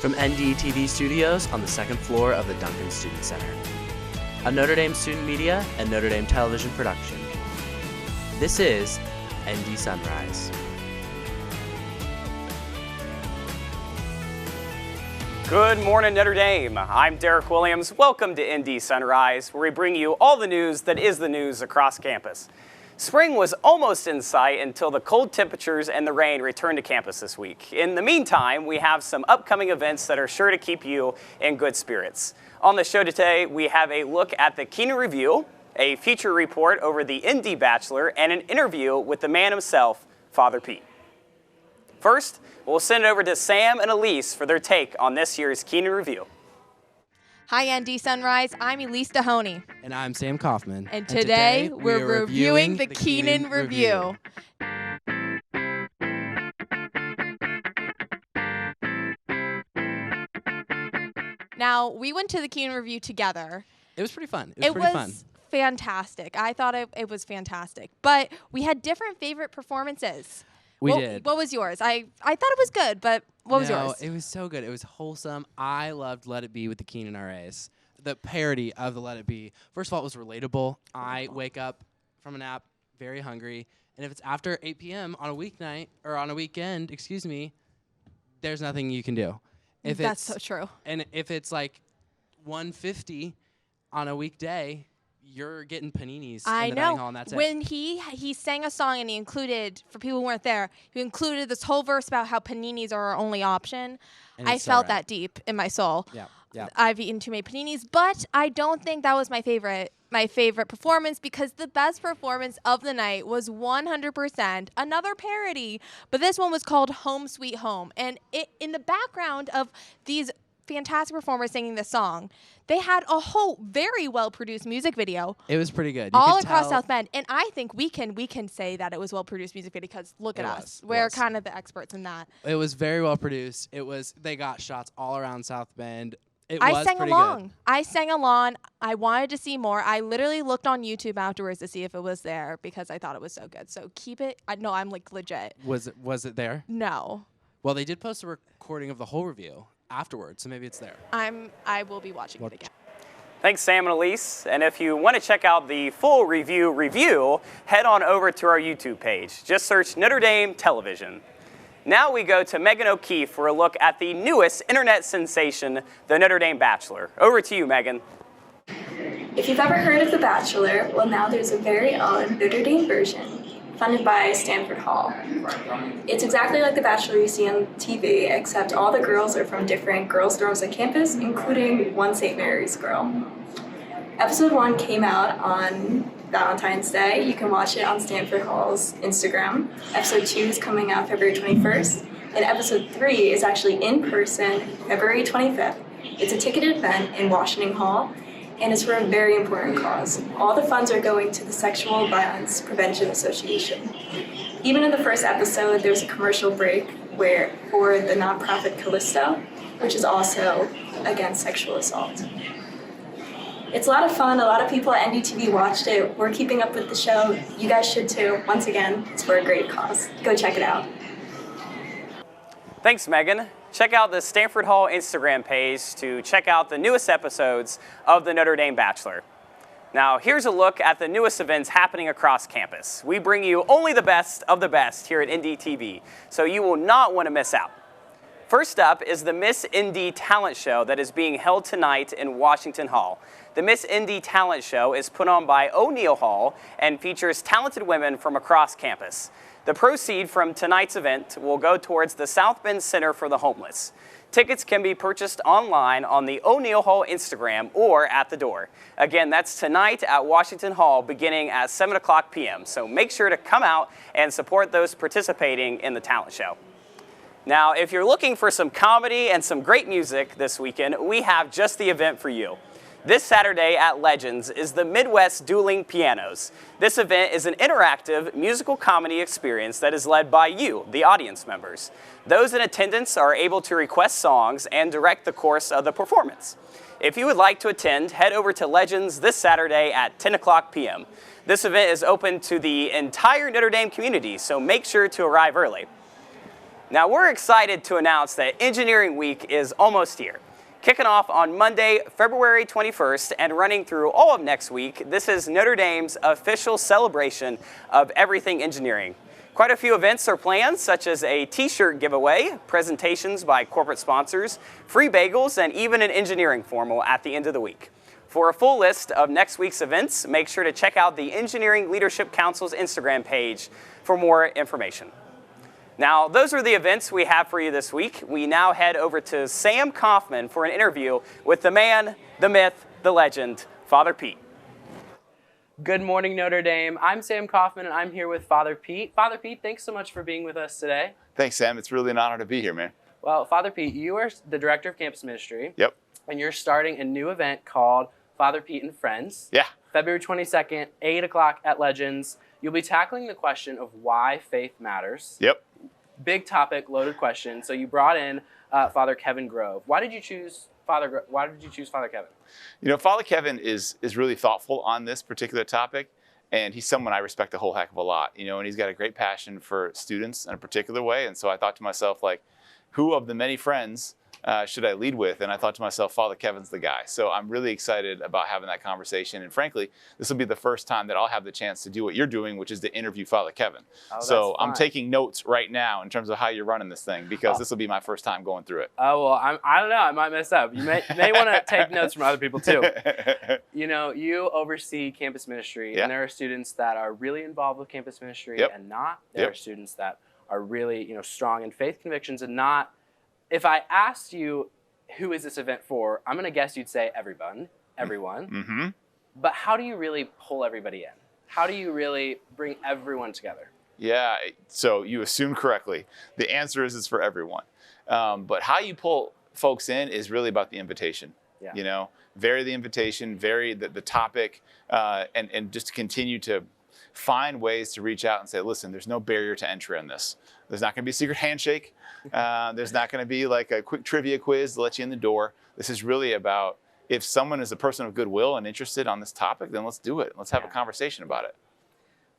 From NDTV Studios on the second floor of the Duncan Student Center. A Notre Dame Student Media and Notre Dame Television production. This is ND Sunrise. Good morning, Notre Dame. I'm Derick Williams. Welcome to ND Sunrise, where we bring you all the news that is the news across campus. Spring was almost in sight until the cold temperatures and the rain returned to campus this week. In the meantime, we have some upcoming events that are sure to keep you in good spirits. On the show today, we have a look at the Keenan Review, a feature report over the ND Bachelor, and an interview with the man himself, Father Pete. First, we'll send it over to Sam and Elise for their take on this year's Keenan Review. Hi, ND Sunrise. I'm Elise Dohoney. And I'm Sam Coffman. And today we're reviewing the Keenan Review. Now, we went to the Keenan Review together. It was pretty fun. It was fantastic. I thought it was fantastic. But we had different favorite performances. We did. What was yours? I thought it was good, but what was yours? It was so good. It was wholesome. I loved Let It Be with the Keenan RAs. The parody of the Let It Be. First of all, it was relatable. I wake up from a nap very hungry, and if it's after 8 p.m. on a weeknight, or on a weekend, there's nothing you can do. That's so true. And if it's like 1:50 on a weekday, you're getting paninis in the dining hall, and that's it. When he sang a song, and he included, for people who weren't there, he included this whole verse about how paninis are our only option. I felt that deep in my soul. Yeah. Yeah. I've eaten too many paninis, but I don't think that was my favorite performance, because the best performance of the night was 100% another parody, but this one was called Home Sweet Home. And in the background of these fantastic performers singing this song, they had a whole very well-produced music video. It was pretty good. All across South Bend. And I think we can say that it was well-produced music video, because look at us. We're kind of the experts in that. It was very well-produced. They got shots all around South Bend. I sang along. I wanted to see more. I literally looked on YouTube afterwards to see if it was there, because I thought it was so good. So keep it. No, I'm like legit. Was it there? No. Well, they did post a recording of the whole review afterwards, so maybe it's there. I will be watching it again. Thanks, Sam and Elise. And if you want to check out the full review, head on over to our YouTube page. Just search Notre Dame Television. Now we go to Meaghan O'Keefe for a look at the newest internet sensation, the Notre Dame Bachelor. Over to you, Meaghan. If you've ever heard of The Bachelor, well, now there's a very own Notre Dame version, funded by Stanford Hall. It's exactly like The Bachelor you see on TV, except all the girls are from different girls' dorms on campus, including one St. Mary's girl. Episode 1 came out on Valentine's Day. You can watch it on Stanford Hall's Instagram. Episode 2 is coming out February 21st. And episode 3 is actually in person, February 25th. It's a ticketed event in Washington Hall, and it's for a very important cause. All the funds are going to the Sexual Violence Prevention Association. Even in the first episode, there's a commercial break for the nonprofit Callisto, which is also against sexual assault. It's a lot of fun. A lot of people at NDTV watched it. We're keeping up with the show. You guys should too. Once again, it's for a great cause. Go check it out. Thanks, Meaghan. Check out the Stanford Hall Instagram page to check out the newest episodes of the Notre Dame Bachelor. Now, here's a look at the newest events happening across campus. We bring you only the best of the best here at NDTV, so you will not want to miss out. First up is the Miss ND Talent Show that is being held tonight in Washington Hall. The Miss ND Talent Show is put on by O'Neill Hall and features talented women from across campus. The proceeds from tonight's event will go towards the South Bend Center for the Homeless. Tickets can be purchased online on the O'Neill Hall Instagram or at the door. Again, that's tonight at Washington Hall beginning at 7 o'clock p.m. So make sure to come out and support those participating in the talent show. Now, if you're looking for some comedy and some great music this weekend, we have just the event for you. This Saturday at Legends is the Midwest Dueling Pianos. This event is an interactive musical comedy experience that is led by you, the audience members. Those in attendance are able to request songs and direct the course of the performance. If you would like to attend, head over to Legends this Saturday at 10 o'clock p.m. This event is open to the entire Notre Dame community, so make sure to arrive early. Now we're excited to announce that Engineering Week is almost here. Kicking off on Monday, February 21st and running through all of next week, this is Notre Dame's official celebration of everything engineering. Quite a few events are planned, such as a t-shirt giveaway, presentations by corporate sponsors, free bagels, and even an engineering formal at the end of the week. For a full list of next week's events, make sure to check out the Engineering Leadership Council's Instagram page for more information. Now, those are the events we have for you this week. We now head over to Sam Coffman for an interview with the man, the myth, the legend, Father Pete. Good morning, Notre Dame. I'm Sam Coffman, and I'm here with Father Pete. Father Pete, thanks so much for being with us today. Thanks, Sam. It's really an honor to be here, man. Well, Father Pete, you are the director of campus ministry. Yep. And you're starting a new event called Father Pete and Friends. Yeah. February 22nd, 8 o'clock at Legends. You'll be tackling the question of why faith matters. Yep. Big topic, loaded question. So you brought in Father Kevin Grove. Why did you choose Father Kevin? You know, Father Kevin is really thoughtful on this particular topic, and he's someone I respect a whole heck of a lot. You know, and he's got a great passion for students in a particular way. And so I thought to myself, like, who of the many friends should I lead with? And I thought to myself, Father Kevin's the guy. So I'm really excited about having that conversation. And frankly, this will be the first time that I'll have the chance to do what you're doing, which is to interview Father Kevin. Oh, so I'm taking notes right now in terms of how you're running this thing, because this will be my first time going through it. Oh, well, I don't know. I might mess up. You may want to take notes from other people too. You know, you oversee campus ministry, and there are students that are really involved with campus ministry and not. There are students that are really, you know, strong in faith convictions and not. If I asked you, who is this event for, I'm going to guess you'd say everyone. Mm-hmm. But how do you really pull everybody in? How do you really bring everyone together? Yeah, so you assumed correctly. The answer is it's for everyone. But how you pull folks in is really about the invitation. Yeah. You know, vary the invitation, vary the topic, and just continue to find ways to reach out and say, listen, there's no barrier to entry on this. There's not going to be a secret handshake. There's not going to be like a quick trivia quiz to let you in the door. This is really about, if someone is a person of goodwill and interested on this topic, then let's do it. Let's have a conversation about it.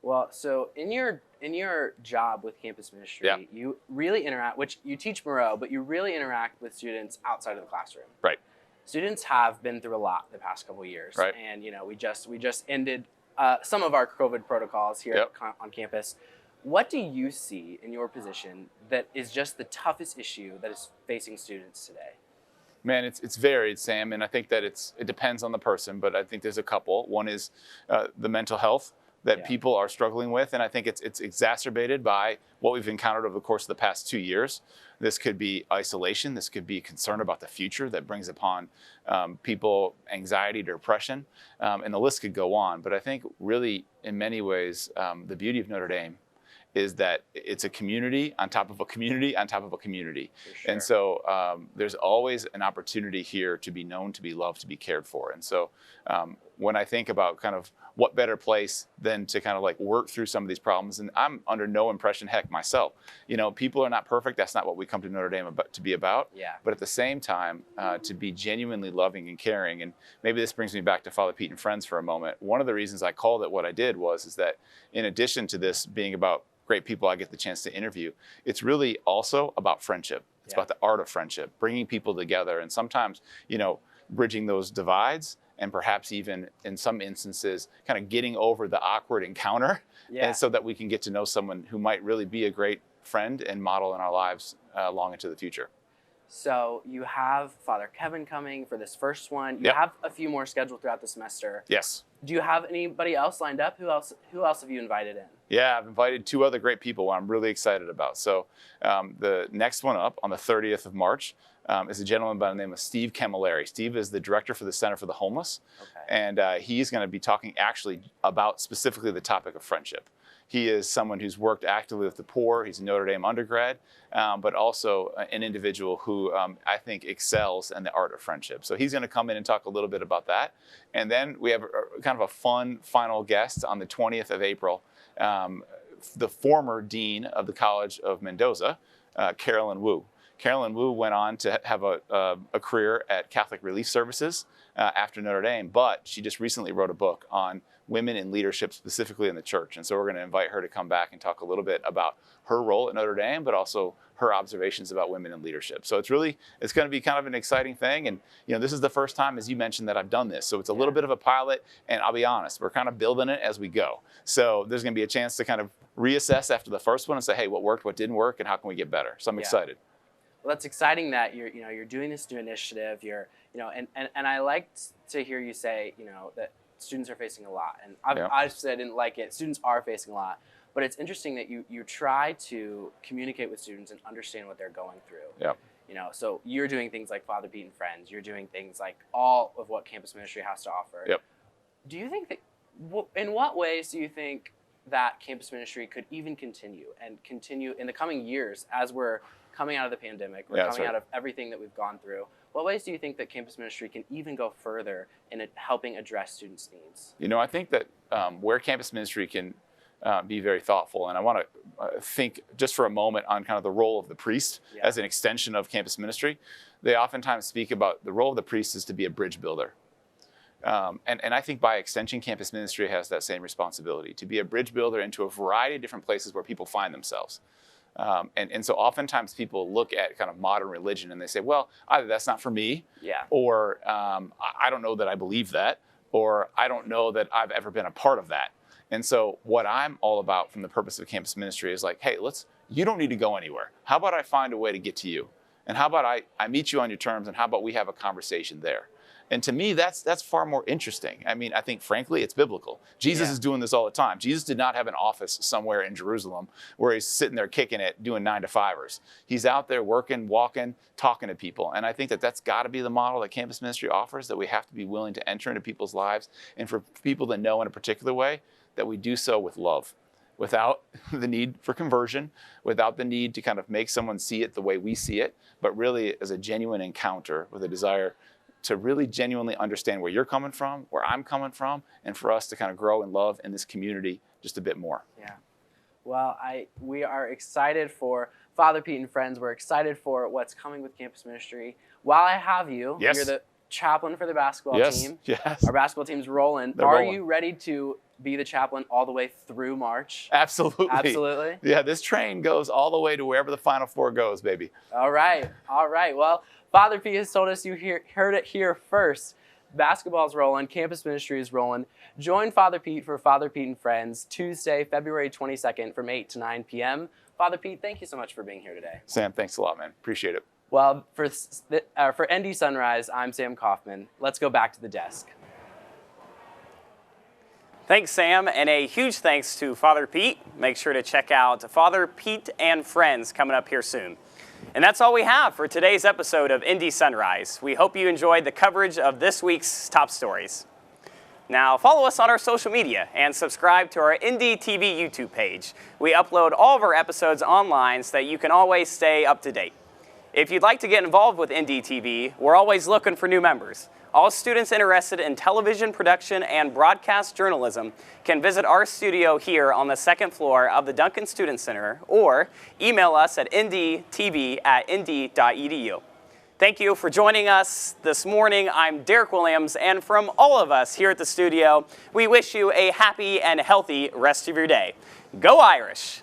Well, so in your job with campus ministry, you really interact, which you teach Moreau, but you really interact with students outside of the classroom. Right. Students have been through a lot the past couple of years. Right. And, you know, we just ended some of our COVID protocols here on campus. What do you see in your position that is just the toughest issue that is facing students today? Man, it's varied, Sam, and I think that it depends on the person, but I think there's a couple. One is the mental health that people are struggling with, and I think it's exacerbated by what we've encountered over the course of the past 2 years. This could be isolation. This could be concern about the future that brings upon people anxiety, depression, and the list could go on. But I think really, in many ways, the beauty of Notre Dame is that it's a community on top of a community on top of a community. Sure. And so there's always an opportunity here to be known, to be loved, to be cared for. And so when I think about kind of what better place than to kind of like work through some of these problems, and I'm under no impression, heck, myself, you know, people are not perfect. That's not what we come to Notre Dame to be about. Yeah. But at the same time, to be genuinely loving and caring. And maybe this brings me back to Father Pete and Friends for a moment. One of the reasons I called it what I did is that in addition to this being about great people I get the chance to interview, it's really also about friendship. It's about the art of friendship, bringing people together, and sometimes, you know, bridging those divides, and perhaps even in some instances, kind of getting over the awkward encounter, and so that we can get to know someone who might really be a great friend and model in our lives long into the future. So you have Father Kevin coming for this first one. You have a few more scheduled throughout the semester. Yes. Do you have anybody else lined up? Who else have you invited in? Yeah, I've invited 2 other great people I'm really excited about. So the next one up on the 30th of March is a gentleman by the name of Steve Camilleri. Steve is the director for the Center for the Homeless. Okay. And he's going to be talking actually about specifically the topic of friendship. He is someone who's worked actively with the poor. He's a Notre Dame undergrad, but also an individual who I think excels in the art of friendship. So he's going to come in and talk a little bit about that. And then we have kind of a fun final guest on the 20th of April, the former dean of the College of Mendoza, Carolyn Wu. Carolyn Wu went on to have a career at Catholic Relief Services after Notre Dame, but she just recently wrote a book on women in leadership, specifically in the church. And so we're going to invite her to come back and talk a little bit about her role at Notre Dame, but also her observations about women in leadership. So it's going to be kind of an exciting thing. And, this is the first time, as you mentioned, that I've done this. So it's a little bit of a pilot, and I'll be honest, we're kind of building it as we go. So there's going to be a chance to kind of reassess after the first one and say, hey, what worked, what didn't work, and how can we get better? So I'm excited. Well, that's exciting that you're doing this new initiative. And I liked to hear you say, that students are facing a lot. And I've said I didn't like it. Students are facing a lot. But it's interesting that you try to communicate with students and understand what they're going through. Yep. So you're doing things like Father Pete and Friends. You're doing things like all of what campus ministry has to offer. Yep. Do you think that, in what ways do you think that campus ministry could even continue in the coming years as we're coming out of the pandemic, we're coming out of everything that we've gone through? What ways do you think that campus ministry can even go further in helping address students' needs? I think that where campus ministry can be very thoughtful, and I want to think just for a moment on kind of the role of the priest as an extension of campus ministry. They oftentimes speak about the role of the priest is to be a bridge builder. And I think by extension, campus ministry has that same responsibility, to be a bridge builder into a variety of different places where people find themselves. And so oftentimes people look at kind of modern religion and they say, well, either that's not for me, or I don't know that I believe that, or I don't know that I've ever been a part of that. And so what I'm all about from the purpose of campus ministry is like, hey, you don't need to go anywhere. How about I find a way to get to you? And how about I meet you on your terms, and how about we have a conversation there? And to me, that's far more interesting. I mean, I think, frankly, it's biblical. Jesus is doing this all the time. Jesus did not have an office somewhere in Jerusalem where he's sitting there kicking it, doing 9-to-5ers. He's out there working, walking, talking to people. And I think that's got to be the model that campus ministry offers, that we have to be willing to enter into people's lives. And for people that know in a particular way, that we do so with love, without the need for conversion, without the need to kind of make someone see it the way we see it, but really as a genuine encounter with a desire to really genuinely understand where you're coming from, where I'm coming from, and for us to kind of grow in love in this community just a bit more. Yeah. Well, we are excited for Father Pete and Friends. We're excited for what's coming with campus ministry. While I have you, you're the chaplain for the basketball team. Yes. Our basketball team's rolling. Are you ready to be the chaplain all the way through March? Absolutely. Absolutely. Yeah, this train goes all the way to wherever the Final Four goes, baby. All right. Well, Father Pete has told us you heard it here first. Basketball's rolling. Campus ministry is rolling. Join Father Pete for Father Pete and Friends Tuesday, February 22nd from 8 to 9 p.m. Father Pete, thank you so much for being here today. Sam, thanks a lot, man. Appreciate it. Well, for ND Sunrise, I'm Sam Coffman. Let's go back to the desk. Thanks, Sam, and a huge thanks to Father Pete. Make sure to check out Father Pete and Friends coming up here soon. And that's all we have for today's episode of ND Sunrise. We hope you enjoyed the coverage of this week's top stories. Now, follow us on our social media and subscribe to our ND TV YouTube page. We upload all of our episodes online so that you can always stay up to date. If you'd like to get involved with ND TV, we're always looking for new members. All students interested in television production and broadcast journalism can visit our studio here on the second floor of the Duncan Student Center or email us at ndtv@nd.edu. Thank you for joining us this morning. I'm Derick Williams, and from all of us here at the studio, we wish you a happy and healthy rest of your day. Go Irish!